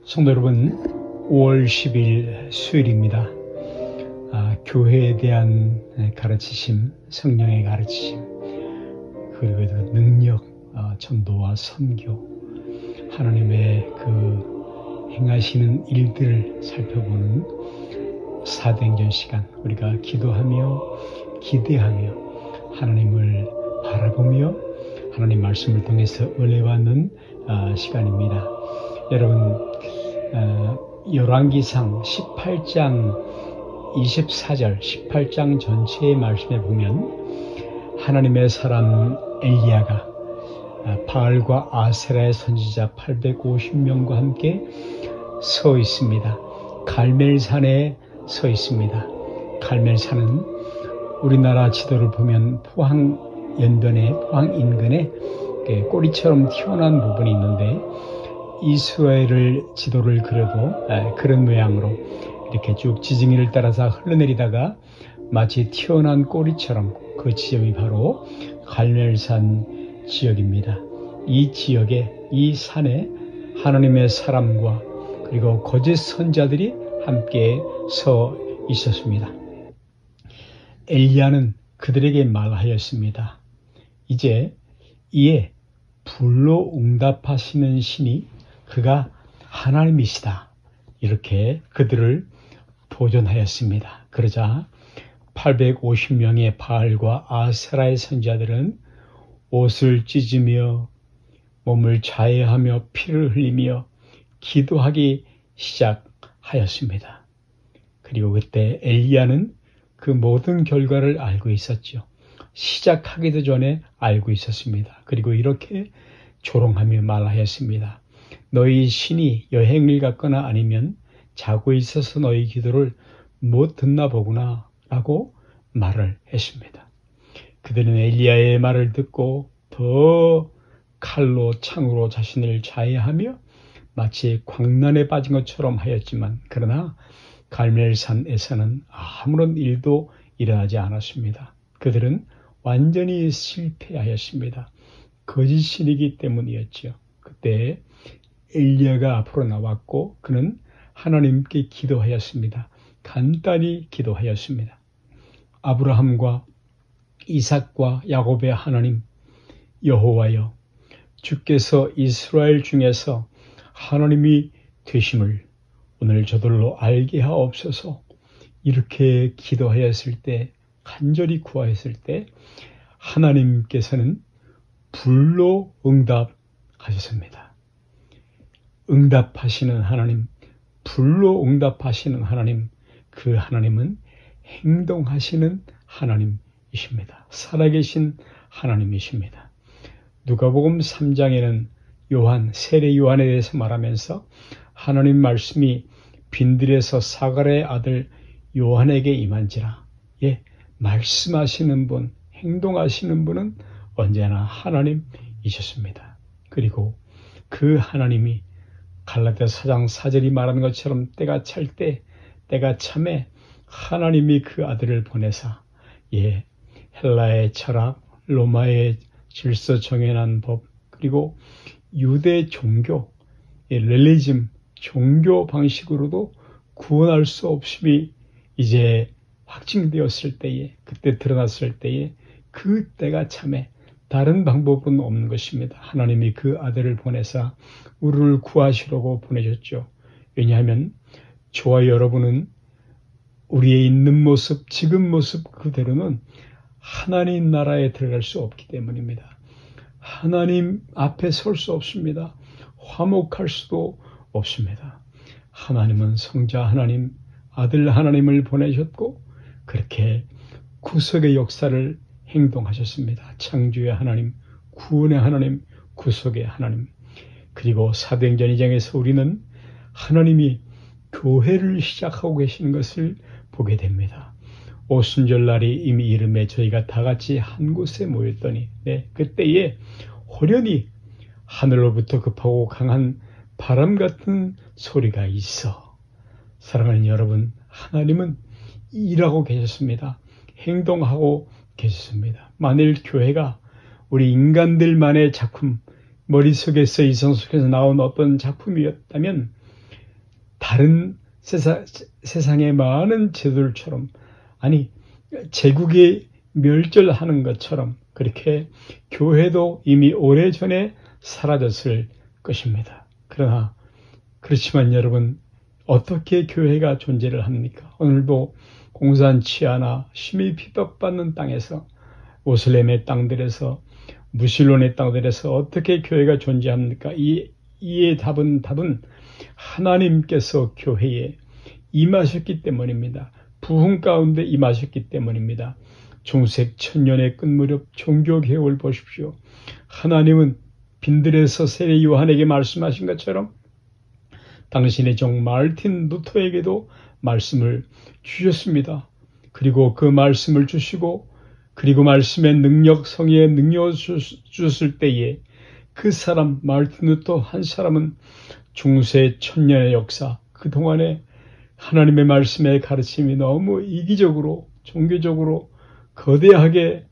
성도 여러분, 5월 10일 수요일입니다. 교회에 대한 가르치심, 성령의 가르치심, 그리고 능력, 전도와 선교, 하나님의 그 행하시는 일들을 살펴보는 사도행전 시간, 우리가 기도하며 기대하며 하나님을 바라보며 하나님 말씀을 통해서 은혜 받는 시간입니다. 여러분, 열왕기상 18장 24절 18장 전체의 말씀에 보면 하나님의 사람 엘리야가 바알과 아세라의 선지자 850명과 함께 서 있습니다. 갈멜산에 서 있습니다. 갈멜산은 우리나라 지도를 보면 포항 연변에, 포항 인근에 꼬리처럼 튀어나온 부분이 있는데, 이스라엘을 지도를 그려도 그런 모양으로 이렇게 쭉 지중해를 따라서 흘러내리다가 마치 튀어나온 꼬리처럼 그 지점이 바로 갈멜산 지역입니다. 이 지역에, 이 산에 하나님의 사람과 그리고 거짓 선자들이 함께 서 있었습니다. 엘리야는 그들에게 말하였습니다. 이에 불로 응답하시는 신이 그가 하나님이시다. 이렇게 그들을 보존하였습니다. 그러자 850명의 바알과 아세라의 선지자들은 옷을 찢으며 몸을 자해하며 피를 흘리며 기도하기 시작하였습니다. 그리고 그때 엘리야는 그 모든 결과를 알고 있었죠. 시작하기도 전에 알고 있었습니다. 그리고 이렇게 조롱하며 말하였습니다. 너희 신이 여행을 갔거나 아니면 자고 있어서 너희 기도를 못 듣나 보구나 라고 말을 했습니다. 그들은 엘리야의 말을 듣고 더 칼로 창으로 자신을 자해하며 마치 광난에 빠진 것처럼 하였지만, 그러나 갈멜산에서는 아무런 일도 일어나지 않았습니다. 그들은 완전히 실패하였습니다. 거짓신이기 때문이었죠. 그때 엘리야가 앞으로 나왔고 그는 하나님께 기도하였습니다. 간단히 기도하였습니다. 아브라함과 이삭과 야곱의 하나님 여호와여, 주께서 이스라엘 중에서 하나님이 되심을 오늘 저들로 알게 하옵소서. 이렇게 기도하였을 때, 간절히 구하였을 때 하나님께서는 불로 응답하셨습니다. 응답하시는 하나님, 불로 응답하시는 하나님, 그 하나님은 행동하시는 하나님이십니다. 살아계신 하나님이십니다. 누가복음 3장에는 세례 요한에 대해서 말하면서 하나님 말씀이 빈들에서 사가랴의 아들 요한에게 임한지라. 말씀하시는 분, 행동하시는 분은 언제나 하나님이셨습니다. 그리고 그 하나님이 갈라디아서 4장 4절이 말하는 것처럼 때가 찰 때, 때가 참에 하나님이 그 아들을 보내사 헬라의 철학, 로마의 질서 정연한 법, 그리고 유대 종교, 렐리즘, 종교 방식으로도 구원할 수 없음이 이제 확증되었을 때에, 그때 드러났을 때에, 그 때가 참에 다른 방법은 없는 것입니다. 하나님이 그 아들을 보내사 우리를 구하시려고 보내셨죠. 왜냐하면 저와 여러분은 우리의 있는 모습, 지금 모습 그대로는 하나님 나라에 들어갈 수 없기 때문입니다. 하나님 앞에 설 수 없습니다. 화목할 수도 없습니다. 하나님은 성자 하나님, 아들 하나님을 보내셨고 그렇게 구속의 역사를 행동하셨습니다. 창조의 하나님, 구원의 하나님, 구속의 하나님. 그리고 사도행전 2장에서 우리는 하나님이 교회를 시작하고 계시는 것을 보게 됩니다. 오순절날이 이미 이름에 저희가 다 같이 한 곳에 모였더니 그때에 호련히 하늘로부터 급하고 강한 바람 같은 소리가 있어. 사랑하는 여러분, 하나님은 일하고 계셨습니다. 행동하고 계셨습니다. 만일 교회가 우리 인간들만의 작품, 머릿속에서 이성 속에서 나온 어떤 작품이었다면 다른 세상의 많은 제도들처럼, 아니 제국이 멸절하는 것처럼 그렇게 교회도 이미 오래전에 사라졌을 것입니다. 그렇지만 여러분, 어떻게 교회가 존재를 합니까? 오늘도 공산치 않아 심히 핍박받는 땅에서, 모슬렘의 땅들에서, 무슬론의 땅들에서 어떻게 교회가 존재합니까? 이의 답은 하나님께서 교회에 임하셨기 때문입니다. 부흥 가운데 임하셨기 때문입니다. 중세 천년의 끝무렵 종교개혁을 보십시오. 하나님은 빈들에서 세례 요한에게 말씀하신 것처럼 당신의 종 마르틴 루터에게도 말씀을 주셨습니다. 그리고 그 말씀을 주시고, 그리고 말씀의 능력, 성의의 능력을 주셨을 때에 그 사람 마르틴 루터 한 사람은 중세 천년의 역사, 그동안에 하나님의 말씀의 가르침이 너무 이기적으로, 종교적으로 거대하게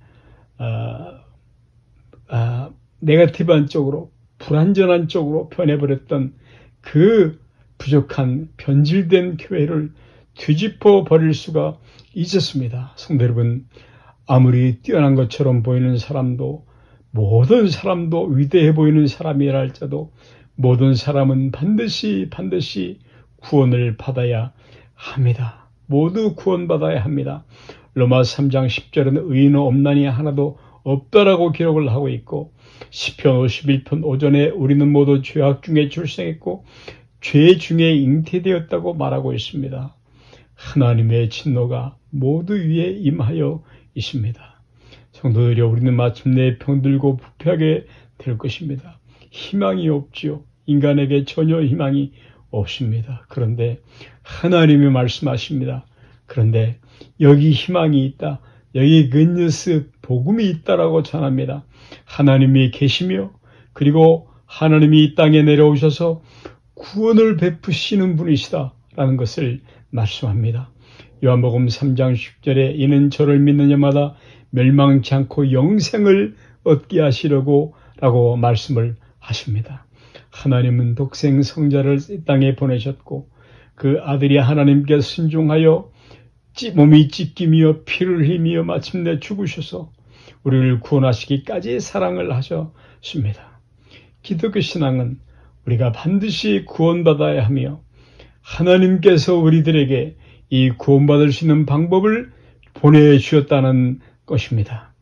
네거티브한 쪽으로, 불완전한 쪽으로 변해버렸던 그 부족한 변질된 교회를 뒤집어 버릴 수가 있었습니다. 성도 여러분, 아무리 뛰어난 것처럼 보이는 사람도, 모든 사람도 위대해 보이는 사람이라 할지라도 모든 사람은 반드시 구원을 받아야 합니다. 모두 구원받아야 합니다. 로마 3장 10절은 의인은 없나니 하나도 없다라고 기록을 하고 있고, 시편 51편 5절에 우리는 모두 죄악 중에 출생했고 죄 중에 잉태되었다고 말하고 있습니다. 하나님의 진노가 모두 위에 임하여 있습니다. 성도들이, 우리는 마침내 병들고 부패하게 될 것입니다. 희망이 없지요. 인간에게 전혀 희망이 없습니다. 그런데 하나님이 말씀하십니다. 그런데 여기 희망이 있다, 여기 굿뉴스 복음이 있다라고 전합니다. 하나님이 계시며, 그리고 하나님이 이 땅에 내려오셔서 구원을 베푸시는 분이시다라는 것을 말씀합니다. 요한복음 3장 10절에 이는 저를 믿는 자마다 멸망치 않고 영생을 얻게 하시려고 라고 말씀을 하십니다. 하나님은 독생 성자를 이 땅에 보내셨고, 그 아들이 하나님께 순종하여 몸이 찢기며 피를 흘리며 마침내 죽으셔서 우리를 구원하시기까지 사랑을 하셨습니다. 기독교 신앙은 우리가 반드시 구원받아야 하며, 하나님께서 우리들에게 이 구원받을 수 있는 방법을 보내주셨다는 것입니다.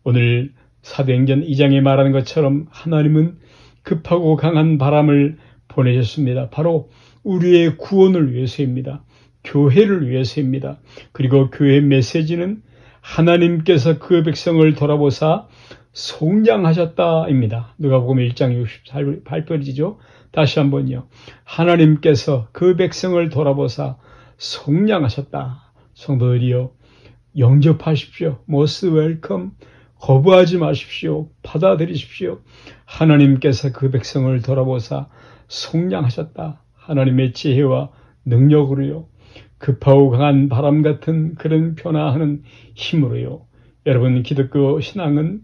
오늘 사도행전 2장에 말하는 것처럼 하나님은 급하고 강한 바람을 보내셨습니다. 바로 우리의 구원을 위해서입니다. 교회를 위해서입니다. 그리고 교회의 메시지는 하나님께서 그 백성을 돌아보사 속량하셨다입니다. 누가복음 1장 68절이죠. 다시 한번요. 하나님께서 그 백성을 돌아보사 속량하셨다. 성도들이여, 영접하십시오. most welcome. 거부하지 마십시오. 받아들이십시오. 하나님께서 그 백성을 돌아보사 속량하셨다. 하나님의 지혜와 능력으로요. 급하고 강한 바람 같은 그런 변화하는 힘으로요. 여러분, 기독교 신앙은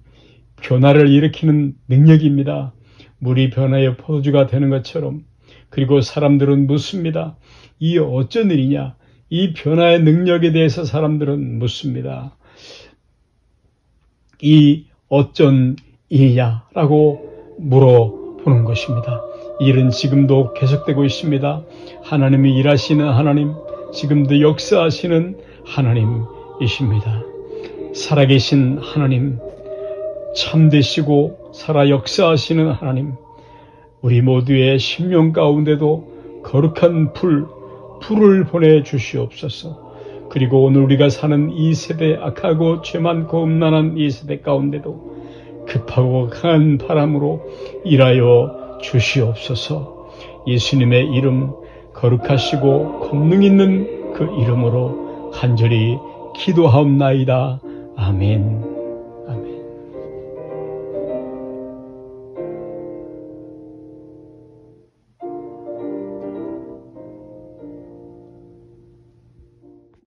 변화를 일으키는 능력입니다. 물이 변하여 포도주가 되는 것처럼. 그리고 사람들은 묻습니다. 이 어쩐 일이냐? 이 변화의 능력에 대해서 사람들은 묻습니다. 이 어쩐 일이냐라고 물어보는 것입니다. 이 일은 지금도 계속되고 있습니다. 하나님이 일하시는 하나님, 지금도 역사하시는 하나님이십니다. 살아계신 하나님, 참되시고 살아 역사하시는 하나님, 우리 모두의 심령 가운데도 거룩한 불을 보내주시옵소서. 그리고 오늘 우리가 사는 이 세대, 악하고 죄 많고 음란한 이 세대 가운데도 급하고 강한 바람으로 일하여 주시옵소서. 예수님의 이름, 거룩하시고 권능 있는 그 이름으로 간절히 기도하옵나이다. 아멘.